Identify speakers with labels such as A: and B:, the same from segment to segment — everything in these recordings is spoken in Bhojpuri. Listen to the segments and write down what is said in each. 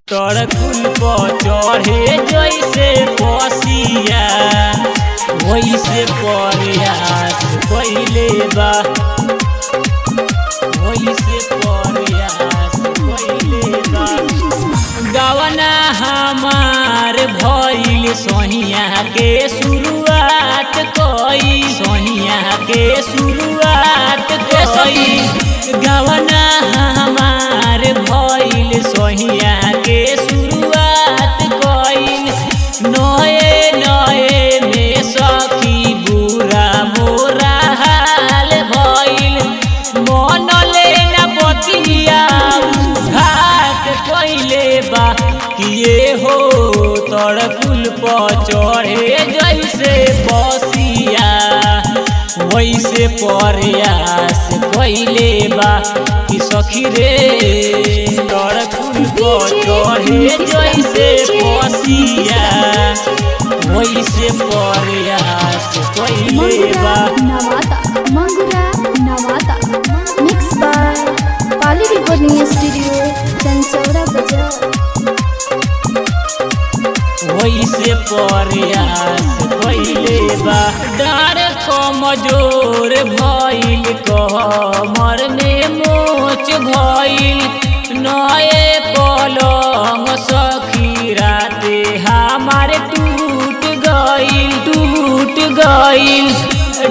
A: तड़कुल पर चढ़े जैसे पसिया वैसे प्रयास कैले बा, वैसे प्रयास कैले बा। गवना हमार भइल सोहिया के शुरुआत कई, सोहिया के शुरुआत कई। गवना हमार भइल सोहिया के शुरुआत कई। नए नए में सखी बुरा मोरा हाल भइल। मन लेना बतिया घाट कैले बा, किए हो तड़कुल पर चढ़े जैसे पसिया वैसे प्रयास कैले बा कि सखी रे। तड़कुल पर चढ़े जैसे पसिया वैसे प्रयास कैले बा।
B: मंगुरा नवादा मिक्स बाय पाली रिकॉर्डिंग स्टूडियो चंचौरा बाजार।
A: वैसे प्रयास कैले बा। डार कमजोर भइल कमर में मोच भइल। नए पलंग सखी राते हमारे टूट गइल।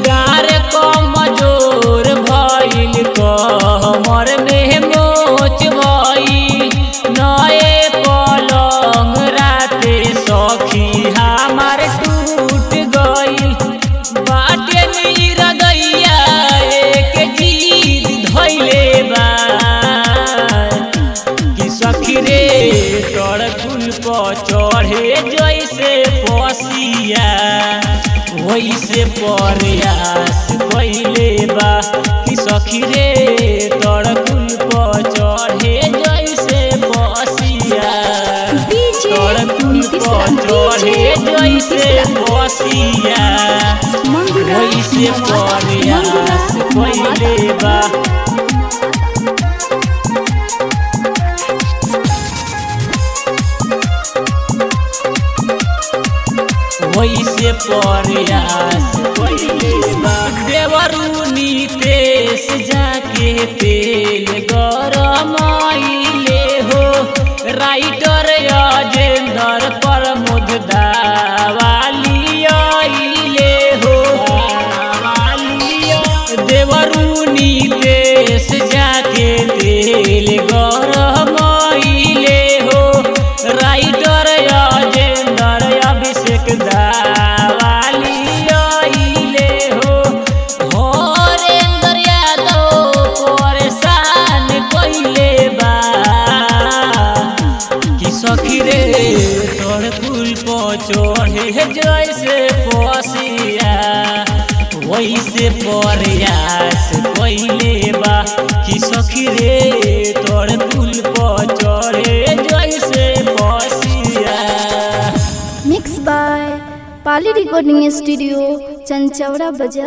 A: डार कमजोर भइल कमर में मोच भइल। नए पलंग राते सखी हमार टूट गइल। बाटे निरदैया एक जीद धइले बा कि सखी रे। तड़कुल पर चढ़े जैसे पसिया वैसे प्रयास कैले बा कि सखी रे। तड़कुल पर चढ़े जैसे पसिया, तड़कुल पर चढ़े जैसे पसिया वैसे प्रयास कैले बा। वैसे प्रयास कैले बा। देवरू नीतेश जाके तेल गरमाइले हो। राइटर अजेंद्र प्रमोद दावाली आइले हो। देवरू नीतेश जाके तेल गरमाइले हो। राइटर अजेंद्र अभिषेक दावाली आइले हो। हरेंद्र यादव परेशान कैले बा कि सखी रे। तड़कुल पर चढ़े जैसे पसिया वैसे प्रयास कैले बा कि सखी रे। तड़कुल पर चढ़े जैसे पसिया।
B: मिक्स बाय पाली रिकॉर्डिंग स्टूडियो चंचौरा बाजार।